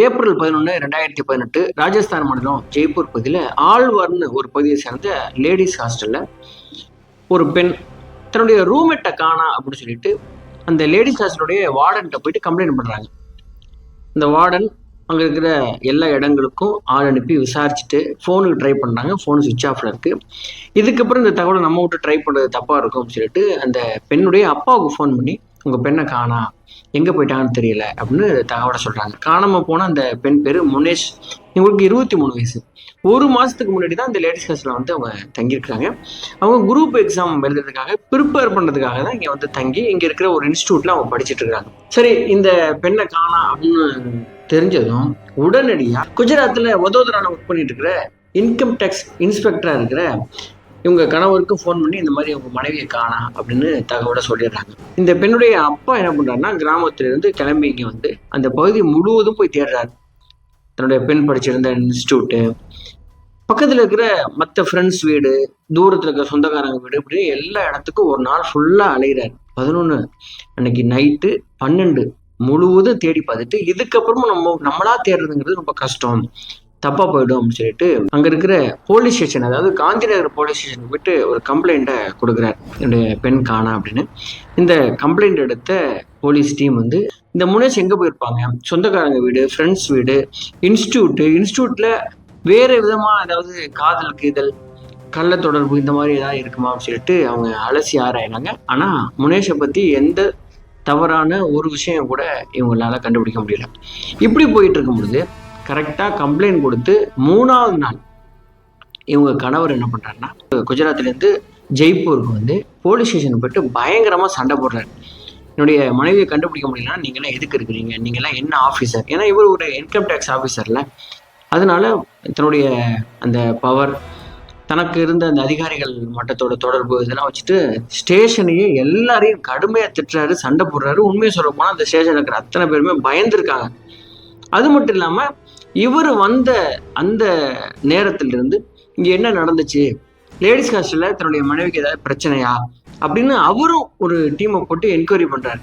April 11, 2018 Rajasthan மாநிலம் ஜெய்ப்பூர் பகுதியில் ஆழ்வார்னு ஒரு பகுதியை சேர்ந்த லேடிஸ் ஹாஸ்டல்ல ஒரு பெண் தன்னுடைய ரூம்மேட்டை காணா அப்படின்னு சொல்லிட்டு அந்த லேடிஸ் ஹாஸ்டலுடைய வார்டன்கிட்ட போயிட்டு கம்ப்ளைண்ட் பண்றாங்க. இந்த வார்டன் அங்க இருக்கிற எல்லா இடங்களுக்கும் ஆள் அனுப்பி விசாரிச்சுட்டு ஃபோனுக்கு ட்ரை பண்ணாங்க. ஃபோனு சுவிட்ச் ஆஃப்ல இருக்கு. இதுக்கப்புறம் இந்த தகவலை நம்ம விட்டு ட்ரை பண்றது தப்பா இருக்கும் அப்படின்னு சொல்லிட்டு அந்த பெண்ணுடைய அப்பாவுக்கு ஃபோன் பண்ணி உங்க பெண்ணை காணா, எங்க போயிட்டாங்கன்னு தெரியல அப்படின்னு தகவலை சொல்றாங்க. காணாம போன அந்த பெண் பேரு முனேஷ். இவங்களுக்கு 23 வயசு. ஒரு மாசத்துக்கு முன்னாடி தான் இந்த லேடிஸ் ஹாஸ்டல்ல வந்து அவங்க தங்கியிருக்காங்க. அவங்க குரூப் எக்ஸாம் எழுதுறதுக்காக ப்ரிப்பேர் பண்றதுக்காக தான் இங்க வந்து தங்கி இங்க இருக்கிற ஒரு இன்ஸ்டியூட்ல அவங்க படிச்சுட்டு இருக்காங்க. சரி, இந்த பெண்ணை காணா அப்படின்னு தெரிஞ்சதும் உடனடியா குஜராத்ல வதோதரால ஒர்க் பண்ணிட்டு இருக்கிற இன்கம் டேக்ஸ் இன்ஸ்பெக்டரா இருக்கிற இவங்க கணவருக்கு ஃபோன் பண்ணி இந்த மாதிரி அவங்க மனைவியை காணா அப்படின்னு தகவலை சொல்லிடுறாங்க. இந்த பெண்ணுடைய அப்பா என்ன பண்றாருன்னா கிராமத்திலிருந்து கிளம்பி இங்க வந்து அந்த பகுதி முழுவதும் போய் தேடுறாரு. தன்னுடைய பெண் படிச்சிருந்த இன்ஸ்டியூட்டு, பக்கத்துல இருக்கிற மற்ற ஃப்ரெண்ட்ஸ் வீடு, தூரத்துல இருக்கிற சொந்தக்காரங்க வீடு, இப்படி எல்லா இடத்துக்கும் ஒரு நாள் ஃபுல்லா அலைகிறாரு. 11 அன்னைக்கு நைட்டு 12 முழுவதும் தேடி பார்த்துட்டு இதுக்கப்புறமும் நம்மளா தேடுறதுங்கிறது ரொம்ப கஷ்டம், தப்பா போயிடும் அப்படின்னு சொல்லிட்டு அங்க இருக்கிற போலீஸ் ஸ்டேஷன், அதாவது காந்தி நகர் போலீஸ் ஸ்டேஷனுக்கு போயிட்டு ஒரு கம்ப்ளைண்ட்டை கொடுக்குறாரு, என்னுடைய பெண் காணா அப்படின்னு. இந்த கம்ப்ளைண்ட் எடுத்த போலீஸ் டீம் வந்து இந்த முனேஷ் எங்க போயிருப்பாங்க, சொந்தக்காரங்க வீடு, ஃப்ரெண்ட்ஸ் வீடு, இன்ஸ்டியூட்ல வேற விதமா ஏதாவது காதல் கீதல் கள்ள தொடர்பு இந்த மாதிரி ஏதாவது இருக்குமா அப்படின்னு சொல்லிட்டு அவங்க அலசி ஆராயினாங்க. ஆனா முனேஷை பத்தி எந்த தவறான ஒரு விஷயம் கூட இவங்களால கண்டுபிடிக்க முடியல. இப்படி போயிட்டு இருக்கும் பொழுது கரெக்டா கம்ப்ளைண்ட் கொடுத்து 3வது நாள் இவங்க கணவர் என்ன பண்றாருன்னா குஜராத்ல இருந்து ஜெய்ப்பூருக்கு வந்து போலீஸ் ஸ்டேஷன் போயிட்டு பயங்கரமா சண்டை போடுறாரு. என்னுடைய மனைவியை கண்டுபிடிக்க முடியலன்னா நீங்க எல்லாம் எதுக்கு இருக்கிறீங்க, நீங்க எல்லாம் என்ன ஆபீசர், ஏன்னா இவர் ஒரு இன்கம் டேக்ஸ் ஆபீசர்ல, அதனால தன்னுடைய அந்த பவர், தனக்கு இருந்த அந்த அதிகாரிகள் மட்டத்தோட தொடர்பு இதெல்லாம் வச்சுட்டு ஸ்டேஷனையே எல்லாரையும் கடுமையா திட்டுறாரு, சண்டை போடுறாரு. உண்மையை சொல்ல போனா அந்த ஸ்டேஷன்ல இருக்கிற அத்தனை பேருமே பயந்துருக்காங்க. அது மட்டும் இல்லாம இவர் வந்த அந்த நேரத்திலிருந்து இங்க என்ன நடந்துச்சு, லேடிஸ் ஹாஸ்டல்ல தன்னுடைய மனைவிக்கு ஏதாவது பிரச்சனையா அப்படின்னு அவரும் ஒரு டீமை போட்டு என்கொயரி பண்றாரு.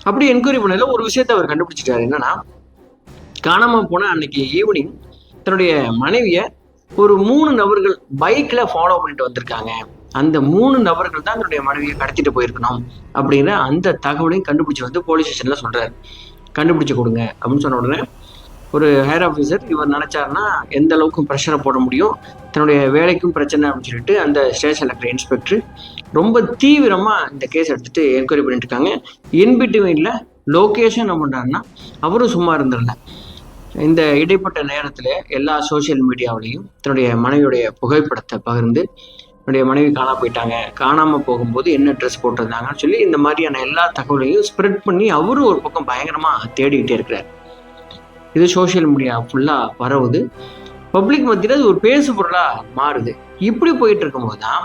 அப்படி என்கொயரி பண்ணல ஒரு விஷயத்த அவர் கண்டுபிடிச்சிட்டாரு. என்னன்னா, காணாம போன அன்னைக்கு ஈவினிங் தன்னுடைய மனைவிய ஒரு 3 நபர்கள் பைக்ல ஃபாலோ பண்ணிட்டு வந்திருக்காங்க. அந்த 3 நபர்கள் தான் தன்னுடைய மனைவியை கடத்திட்டு போயிருக்கணும் அப்படிங்கிற அந்த தகவலையும் கண்டுபிடிச்சு வந்து போலீஸ் ஸ்டேஷன்ல சொல்றாரு. கண்டுபிடிச்சு கொடுங்க அப்படின்னு சொன்ன உடனே ஒரு ஹையர் ஆஃபீஸர் இவர் நினைச்சாருன்னா எந்த அளவுக்கு ப்ரெஷரை போட முடியும், தன்னுடைய வேலைக்கும் பிரச்சனை அப்படின்னு சொல்லிட்டு அந்த ஸ்டேஷன்ல இருக்கிற இன்ஸ்பெக்டர் ரொம்ப தீவிரமா இந்த கேஸ் எடுத்துட்டு என்கொயரி பண்ணிட்டு இருக்காங்க. இன்பிட்வீன்ல லோகேஷன் என்ன பண்றாருன்னா அவரும் சும்மா இருந்துடல. இந்த இடைப்பட்ட நேரத்துல எல்லா சோசியல் மீடியாவிலையும் தன்னுடைய மனைவியுடைய புகைப்படத்தை பகிர்ந்து என்னுடைய மனைவி காணா போயிட்டாங்க, காணாம போகும்போது என்ன ட்ரெஸ் போட்டிருந்தாங்கன்னு சொல்லி இந்த மாதிரியான எல்லா தகவலையும் ஸ்ப்ரெட் பண்ணி அவரும் ஒரு பக்கம் பயங்கரமா தேடிக்கிட்டே இருக்கிறார். இது சோசியல் மீடியா ஃபுல்லா பரவுது, பப்ளிக் மத்தியில் அது ஒரு பேசு பொருளா மாறுது. இப்படி போயிட்டு இருக்கும்போது தான்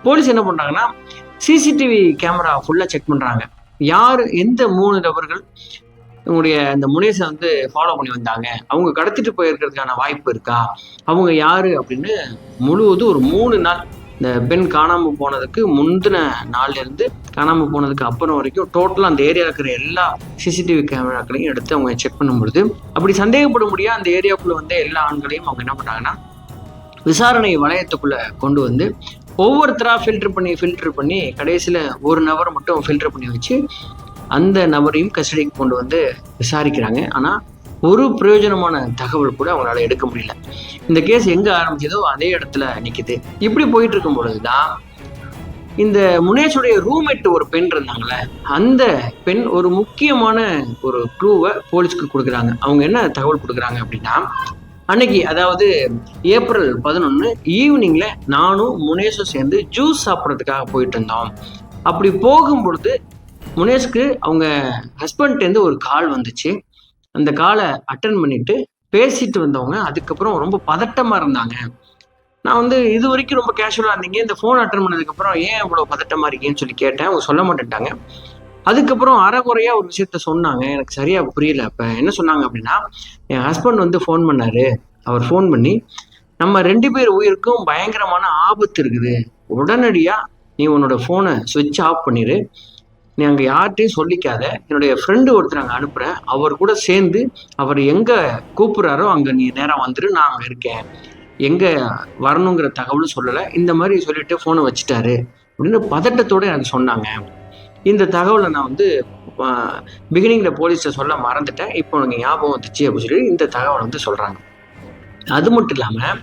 போலீஸ் என்ன பண்றாங்கன்னா சிசிடிவி கேமரா ஃபுல்லா செக் பண்றாங்க. யார் எந்த 3 நபர்கள் உங்களுடைய அந்த முனேஷை வந்து ஃபாலோ பண்ணி வந்தாங்க, அவங்க கடத்திட்டு போயிருக்கிறதுக்கான வாய்ப்பு இருக்கா, அவங்க யாரு அப்படின்னு முழுவதும் ஒரு 3 நாள், இந்த பெண் காணாம போனதுக்கு முந்தின நாள்ல இருந்து காணாம போனதுக்கு அப்புறம் வரைக்கும் டோட்டலா அந்த ஏரியா இருக்கிற எல்லா சிசிடிவி கேமராக்களையும் எடுத்து அவங்க செக் பண்ணும்பொழுது அப்படி சந்தேகப்பட முடியாது அந்த ஏரியாவுக்குள்ள வந்து எல்லா ஆண்களையும் அவங்க என்ன பண்றாங்கன்னா விசாரணை வளையத்துக்குள்ள கொண்டு வந்து ஒவ்வொருத்தரா ஃபில்டர் பண்ணி கடைசியில ஒரு நபரை மட்டும் ஃபில்டர் பண்ணி வச்சு அந்த நபரையும் கஸ்டடிக்கு கொண்டு வந்து விசாரிக்கிறாங்க. ஆனா ஒரு பிரயோஜனமான தகவல் கூட அவங்களால எடுக்க முடியல. இந்த கேஸ் எங்க ஆரம்பிச்சதோ அதே இடத்துல நிக்குது. இப்படி போயிட்டு இருக்கும் பொழுதுதான் இந்த முனேஷுடைய ரூம்மேட் ஒரு பெண் இருந்தாங்கல்ல, அந்த பெண் ஒரு முக்கியமான ஒரு க்ளூவை போலீஸ்க்கு கொடுக்குறாங்க. அவங்க என்ன தகவல் கொடுக்குறாங்க அப்படின்னா, அன்னைக்கு அதாவது ஏப்ரல் 11 ஈவினிங்ல நானும் முனேஷும் சேர்ந்து ஜூஸ் சாப்பிட்றதுக்காக போயிட்டு இருந்தோம். அப்படி போகும் பொழுது முனேஷ்க்கு அவங்க ஹஸ்பண்ட்லேருந்து ஒரு கால் வந்துச்சு. அந்த காலை அட்டன் பண்ணிட்டு பேசிட்டு வந்தவங்க அதுக்கப்புறம் ரொம்ப பதட்டமா இருந்தாங்க. நான் வந்து இது வரைக்கும் ரொம்ப கேஷுவலா இருந்தீங்க, இந்த ஃபோன் அட்டன் பண்ணதுக்கு அப்புறம் ஏன் இவ்வளவு பதட்டமா இருக்கீங்கன்னு சொல்லி கேட்டேன். அவங்க சொல்ல மாட்டேன்ட்டாங்க. அதுக்கப்புறம் அரைகுறையா ஒரு விஷயத்த சொன்னாங்க, எனக்கு சரியா புரியல. அப்ப என்ன சொன்னாங்க அப்படின்னா, என் ஹஸ்பண்ட் வந்து ஃபோன் பண்ணாரு, அவர் ஃபோன் பண்ணி நம்ம 2 பேர் உயிருக்கும் பயங்கரமான ஆபத்து இருக்குது, உடனடியா நீ உன்னோட போனை சுவிட்ச் ஆஃப் பண்ணிரு, நீ அங்கே யார்கிட்டையும் சொல்லிக்காத, என்னுடைய ஃப்ரெண்டு ஒருத்தர் அங்கே அனுப்புகிறேன், அவர் கூட சேர்ந்து அவர் எங்கே கூப்பிட்றாரோ அங்கே நீ நேராக வந்துரு, நான் அங்கே இருக்கேன், எங்கே வரணுங்கிற தகவலும் சொல்லலை, இந்த மாதிரி சொல்லிட்டு ஃபோனை வச்சுட்டாரு அப்படின்னு பதட்டத்தோடு எனக்கு சொன்னாங்க. இந்த தகவலை நான் வந்து பிகினிங்கில் போலீஸை சொல்ல மறந்துட்டேன், இப்போ எனக்கு ஞாபகம் வந்துச்சு அப்படின்னு சொல்லி இந்த தகவலை வந்து சொல்கிறாங்க. அது மட்டும் இல்லாமல்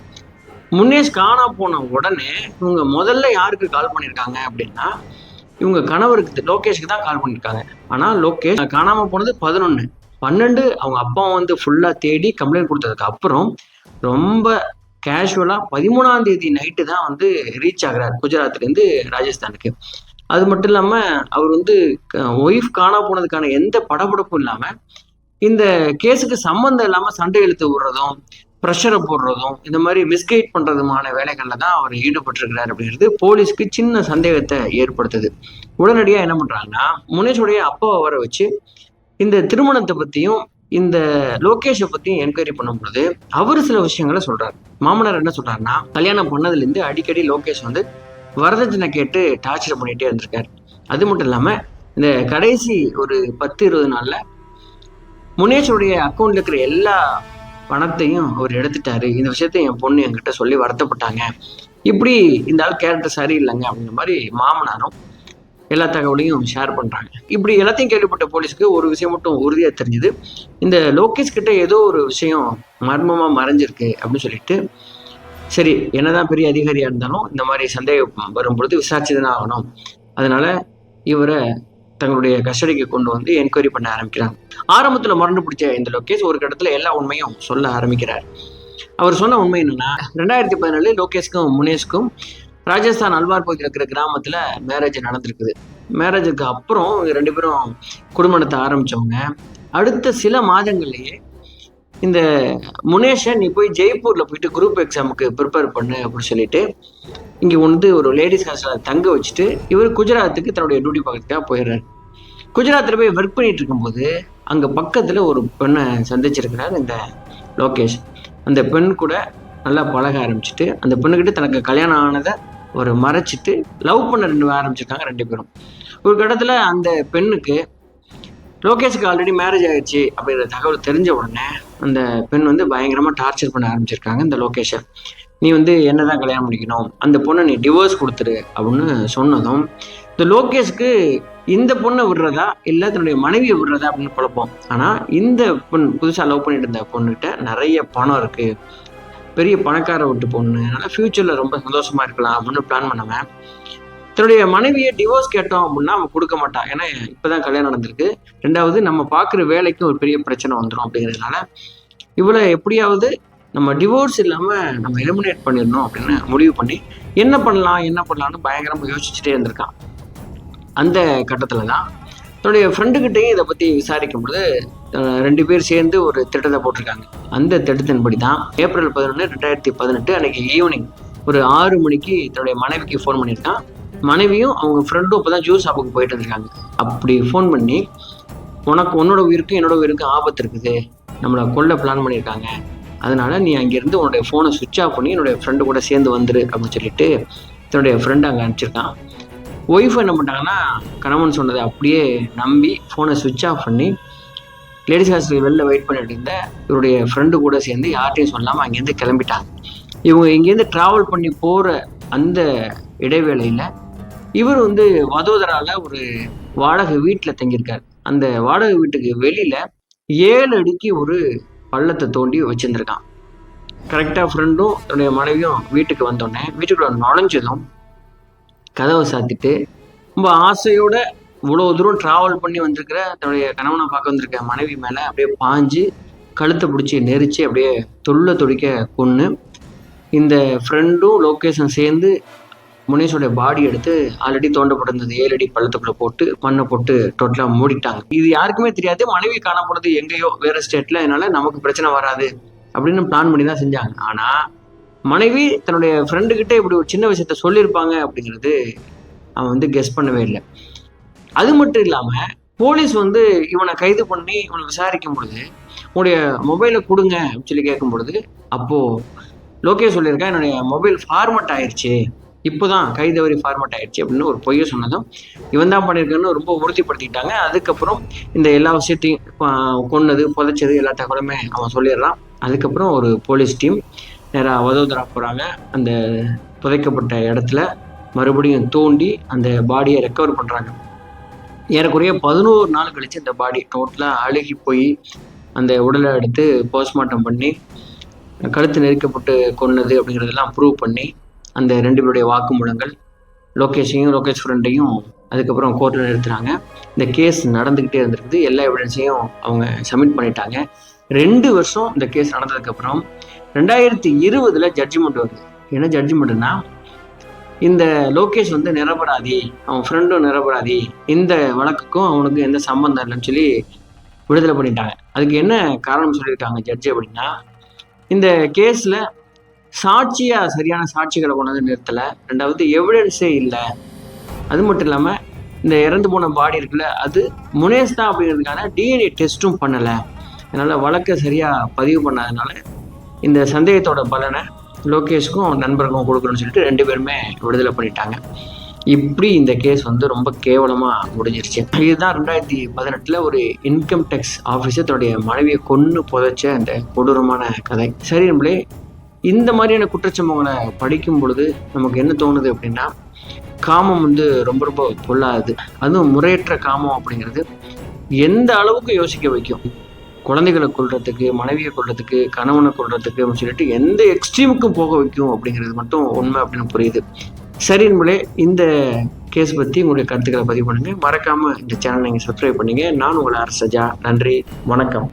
முனேஷ் காணா போன உடனே இவங்க முதல்ல யாருக்கு கால் பண்ணியிருக்காங்க அப்படின்னா, இவங்க கணவருக்கு லோகேஷுக்கு தான் கால் பண்ணியிருக்காங்க. ஆனால் லோகேஷ் காணாமல் போனது 11, 12 அவங்க அப்பா வந்து ஃபுல்லாக தேடி கம்ப்ளைண்ட் கொடுத்ததுக்கு அப்புறம் ரொம்ப கேஷுவலாக 13ஆம் தேதி நைட்டு தான் வந்து ரீச் ஆகிறார் குஜராத்லேருந்து ராஜஸ்தானுக்கு. அது மட்டும் இல்லாமல் அவர் வந்து ஒய்ஃப் காணா போனதுக்கான எந்த படபடப்பும் இல்லாமல் இந்த கேஸுக்கு சம்மந்தம் இல்லாமல் சண்டை இழுத்து விடுறதும் ப்ரெஷரை போடுறதும் இந்த மாதிரி மிஸ்கைட் பண்ணுறதுமான வேலைகளில் தான் அவர் ஈடுபட்டிருக்கிறார் அப்படிங்கிறது போலீஸ்க்கு சின்ன சந்தேகத்தை ஏற்படுத்துது. உடனடியாக என்ன பண்ணுறாங்கன்னா, முனேஷுடைய அப்பாவை வர வச்சு இந்த திருமணத்தை பற்றியும் இந்த லோகேஷை பற்றியும் என்கொயரி பண்ணும் பொழுது அவர் சில விஷயங்களை சொல்கிறார். மாமனார் என்ன சொல்கிறாருன்னா, கல்யாணம் பண்ணதுலேருந்து அடிக்கடி லோகேஷ் வந்து வரதட்சணை கேட்டு டார்ச்சர் பண்ணிகிட்டே இருந்திருக்காரு. அது மட்டும் இல்லாமல் இந்த கடைசி ஒரு 10-20 நாளில் முனேஷுடைய அக்கௌண்ட்ல இருக்கிற எல்லா பணத்தையும் அவர் எடுத்துட்டாரு, இந்த விஷயத்த என் பொண்ணு என்கிட்ட சொல்லி வருத்தப்பட்டாங்க, இப்படி இந்த ஆள் கேரக்டர் சரியில்லைங்க அப்படிங்கிற மாதிரி மாமனாரும் எல்லா தகவலையும் ஷேர் பண்ணுறாங்க. இப்படி எல்லாத்தையும் கேள்விப்பட்ட போலீஸ்க்கு ஒரு விஷயம் மட்டும் உறுதியாக தெரிஞ்சுது, இந்த லோகேஷ் கிட்ட ஏதோ ஒரு விஷயம் மர்மமாக மறைஞ்சிருக்கு அப்படின்னு சொல்லிட்டு, சரி என்னதான் பெரிய அதிகாரியாக இருந்தாலும் இந்த மாதிரி சந்தேகம் வரும்பொழுது விசாரிச்சு தானே ஆகணும், அதனால இவரை தங்களுடைய கஸ்டடிக்கு கொண்டு வந்து என்கொயரி பண்ண ஆரம்பிக்கிறாங்க. ஆரம்பத்தில் மறந்து பிடிச்ச இந்த லோகேஷ் ஒரு கட்டத்தில் எல்லா உண்மையும் சொல்ல ஆரம்பிக்கிறார். அவர் சொன்ன உண்மை என்னன்னா, 2017 லோகேஷ்க்கும் முனேஷ்க்கும் ராஜஸ்தான் அல்வார் பகுதியில் இருக்கிற கிராமத்தில் மேரேஜ் நடந்திருக்குது. மேரேஜுக்கு அப்புறம் 2 பேரும் குடும்பத்தை ஆரம்பித்தவங்க அடுத்த சில மாதங்கள்லேயே இந்த முனேஷை நீ போய் ஜெய்ப்பூரில் போயிட்டு குரூப் எக்ஸாமுக்கு ப்ரிப்பேர் பண்ணு அப்படின்னு சொல்லிட்டு இங்கே வந்து ஒரு லேடிஸ் ஹாஸ்டலில் தங்க வச்சுட்டு இவர் குஜராத்துக்கு தன்னுடைய டியூட்டி பார்க்கறதுக்காக போயிடுறாரு. குஜராத்தில் போய் ஒர்க் பண்ணிட்டு இருக்கும்போது அங்கே பக்கத்தில் ஒரு பெண்ணை சந்திச்சிருக்கிறார் இந்த லோகேஷ். அந்த பெண் கூட நல்லா பழக ஆரம்பிச்சுட்டு அந்த பெண்ணுக்கிட்ட தனக்கு கல்யாணம் ஆனதை ஒரு மறைச்சிட்டு லவ் பண்ண ஆரம்பிச்சிருக்காங்க 2 பேரும். ஒரு கட்டத்தில் அந்த பெண்ணுக்கு லோகேஷுக்கு ஆல்ரெடி மேரேஜ் ஆயிடுச்சு அப்படிங்கிற தகவல் தெரிஞ்ச உடனே அந்த பெண் வந்து பயங்கரமாக டார்ச்சர் பண்ண ஆரம்பிச்சிருக்காங்க இந்த லோகேஷை. நீ வந்து என்னதான் கல்யாணம் பண்ணிக்கணும், அந்த பொண்ணை நீ டிவோர்ஸ் கொடுத்துரு அப்படின்னு சொன்னதும் இந்த லோகேஷ்க்கு இந்த பொண்ணை விடுறதா இல்லை தன்னுடைய மனைவியை விடுறதா அப்படின்னு குழப்பம். ஆனால் இந்த பொண்ணு புதுசாக லவ் பண்ணிட்டு இருந்த பொண்ணுகிட்ட நிறைய பணம் இருக்குது, பெரிய பணக்கார விட்டு பொண்ணு, அதனால் ஃப்யூச்சரில் ரொம்ப சந்தோஷமாக இருக்கலாம் அப்படின்னு பிளான் பண்ணவன் தன்னுடைய மனைவியை டிவோர்ஸ் கேட்டோம் அப்படின்னா அவன் கொடுக்க மாட்டான். ஏன்னா இப்போதான் கல்யாணம் நடந்திருக்கு, 2வது நம்ம பார்க்குற வேலைக்கு ஒரு பெரிய பிரச்சனை வந்துடும் அப்படிங்கிறதுனால இவ்வளோ எப்படியாவது நம்ம டிவோர்ஸ் இல்லாமல் நம்ம எலிமினேட் பண்ணிடணும் அப்படின்னு முடிவு பண்ணி என்ன பண்ணலாம்னு பயங்கரமாக யோசிச்சுட்டே இருந்திருக்கான். அந்த கட்டத்தில் தான் தன்னுடைய ஃப்ரெண்டுக்கிட்டையும் இதை பற்றி விசாரிக்கும் பொழுது 2 பேர் சேர்ந்து ஒரு திட்டத்தை போட்டிருக்காங்க. அந்த திட்டத்தின்படி தான் ஏப்ரல் 11, 2018 அன்னைக்கு ஈவினிங் ஒரு 6 மணிக்கு தன்னுடைய மனைவிக்கு ஃபோன் பண்ணியிருக்கான். மனைவியும் அவங்க ஃப்ரெண்டும் இப்போ தான் ஜூஸ் ஷாப்புக்கு போயிட்டு இருந்திருக்காங்க. அப்படி ஃபோன் பண்ணி, உன்னோட உயிருக்கும் என்னோட உயிருக்கும் ஆபத்து இருக்குது, நம்மளை கொல்ல பிளான் பண்ணியிருக்காங்க, அதனால நீ அங்கேருந்து உன்னுடைய ஃபோனை சுவிட்ச் ஆஃப் பண்ணி என்னுடைய ஃப்ரெண்டு கூட சேர்ந்து வந்துரு அப்படின்னு சொல்லிட்டு தன்னுடைய ஃப்ரெண்டு அங்கே அனுப்பிச்சிருக்கான். ஒய்ஃப் என்ன பண்ணிட்டாங்கன்னா, கணவன் சொன்னதை அப்படியே நம்பி ஃபோனை சுவிட்ச் ஆஃப் பண்ணி லேடிஸ் ஹாஸ்டல் வெளில வெயிட் பண்ணிட்டு இருந்த இவருடைய ஃப்ரெண்டு கூட சேர்ந்து யார்ட்டையும் சொல்லாமல் அங்கேருந்து கிளம்பிட்டாங்க. இவங்க இங்கேருந்து ட்ராவல் பண்ணி போகிற அந்த இடைவேளையில் இவர் வந்து வதோதரால ஒரு வாடகை வீட்டில் தங்கியிருக்காரு. அந்த வாடகை வீட்டுக்கு வெளியில் 7 அடிக்கு ஒரு பள்ளத்தை தோண்டி வச்சுருந்துருக்கான். கரெக்டாக ஃப்ரெண்டும் தன்னுடைய மனைவியும் வீட்டுக்கு வந்தோடனே வீட்டுக்குள்ள நுழைஞ்சதும் கதவை சாத்திட்டு ரொம்ப ஆசையோட இவ்வளோ தூரம் ட்ராவல் பண்ணி வந்திருக்கிற தன்னுடைய கணவனை பார்க்க வந்திருக்க மனைவி மேலே அப்படியே பாஞ்சு கழுத்தை பிடிச்சி நெரிச்சு அப்படியே துடிக்க கொன்று இந்த ஃப்ரெண்டும் லோகேஷும் சேர்ந்து முனேஷோடைய பாடி எடுத்து ஆல்ரெடி தோண்டப்பட்டிருந்தது 7 அடி பள்ளத்துக்குள்ள போட்டு மண்ணை போட்டு டோட்டலாக மூடிட்டாங்க. இது யாருக்குமே தெரியாது, மனைவி காணப்படுறது எங்கேயோ வேற ஸ்டேட்ல, அதனால நமக்கு பிரச்சனை வராது அப்படின்னு பிளான் பண்ணி தான் செஞ்சாங்க. ஆனால் மனைவி தன்னுடைய ஃப்ரெண்டுக்கிட்ட இப்படி ஒரு சின்ன விஷயத்த சொல்லியிருப்பாங்க அப்படிங்கிறது அவன் வந்து கெஸ் பண்ணவே இல்லை. அது மட்டும் இல்லாமல் போலீஸ் வந்து இவனை கைது பண்ணி இவனை விசாரிக்கும் பொழுது உன்னுடைய மொபைலை கொடுங்க அப்படின்னு சொல்லி கேட்கும் பொழுது அப்போது லோகேஷ் சொல்லியிருக்கேன், என்னுடைய மொபைல் ஃபார்மட் ஆயிடுச்சு, இப்போதான் கைதவறி ஃபார்மேட் ஆயிடுச்சு அப்படின்னு ஒரு பொய்யை சொன்னதும் இவன் தான் பண்ணியிருக்கான்னு ரொம்ப உறுதிப்படுத்திக்கிட்டாங்க. அதுக்கப்புறம் இந்த எல்லா விஷயத்தையும் கொன்னது புதைச்சது எல்லா தகவலுமே அவன் சொல்லிடுறான். அதுக்கப்புறம் ஒரு போலீஸ் டீம் நேராக வதோதரா போகிறாங்க. அந்த புதைக்கப்பட்ட இடத்துல மறுபடியும் தோண்டி அந்த பாடியை ரெக்கவர் பண்ணுறாங்க. ஏறக்குறைய 11 நாள் கழிச்சு இந்த பாடி டோட்டலாக அழுகி போய் அந்த உடலை எடுத்து போஸ்ட்மார்ட்டம் பண்ணி கழுத்து நெரிக்கப்பட்டு கொன்னது அப்படிங்கிறதெல்லாம் ப்ரூவ் பண்ணி அந்த 2 பேருடைய வாக்குமூலங்கள் லோகேஷையும் லோகேஷ் ஃப்ரெண்டையும் அதுக்கப்புறம் கோர்ட்டில் நிறுத்துறாங்க. இந்த கேஸ் நடந்துக்கிட்டே இருந்திருக்குது. எல்லா எவிடன்ஸையும் அவங்க சப்மிட் பண்ணிட்டாங்க. 2 வருஷம் இந்த கேஸ் நடந்ததுக்கப்புறம் 2020 ஜட்ஜ்மெண்ட் வருது. என்ன ஜட்ஜ்மெண்ட்னா, இந்த லோகேஷ் நிரபராதி, அவன் ஃப்ரெண்டும் நிரபராதி, இந்த வழக்குக்கும் அவனுக்கு எந்த சம்பந்தம் இல்லைன்னு சொல்லி விடுதலை பண்ணிட்டாங்க. அதுக்கு என்ன காரணம் சொல்லியிருக்காங்க ஜட்ஜ் அப்படின்னா, இந்த கேஸ்ல சரியான சாட்சிகளை கொண்டாந்து நிறுத்தலை, 2வது எவிடன்ஸே இல்லை, அது மட்டும் இல்லாமல் இந்த இறந்து போன பாடி இருக்குல்ல அது முனேஷ் தான் அப்படிங்கிறதுக்கான டிஎன்ஏ டெஸ்ட்டும் பண்ணலை, அதனால் வழக்கை சரியாக பதிவு பண்ணாதனால இந்த சந்தேகத்தோட பலனை லோகேஷ்க்கும் நண்பர்களுக்கும் கொடுக்கணும்னு சொல்லிட்டு 2 பேருமே விடுதலை பண்ணிட்டாங்க. இப்படி இந்த கேஸ் ரொம்ப கேவலமாக முடிஞ்சிருச்சு. இதுதான் 2018 ஒரு இன்கம் டேக்ஸ் ஆஃபீஸர் தன்னுடைய மனைவியை கொன்று புதைச்ச அந்த கொடூரமான கதை. சரி நம்மளே, இந்த மாதிரியான குற்றச்சம்பவங்களை படிக்கும் பொழுது நமக்கு என்ன தோணுது அப்படின்னா, காமம் ரொம்ப ரொம்ப பொல்லாது, அதுவும் முறையற்ற காமம் அப்படிங்கிறது எந்த அளவுக்கு யோசிக்க வைக்கும். குழந்தைகளை கொல்றதுக்கு, மனைவியை கொல்றதுக்கு, கணவனை கொல்றதுக்கு அப்படின்னு சொல்லிட்டு எந்த எக்ஸ்ட்ரீமுக்கும் போக வைக்கும் அப்படிங்கிறது மட்டும் உண்மை அப்படின்னு புரியுது. சரி நம்மளே, இந்த கேஸ் பற்றி உங்களுடைய கருத்துக்களை பதிவு பண்ணுங்க. மறக்காம இந்த சேனல் நீங்கள் சப்ஸ்கிரைப் பண்ணீங்க. நான் உங்களை அரசஜா. நன்றி, வணக்கம்.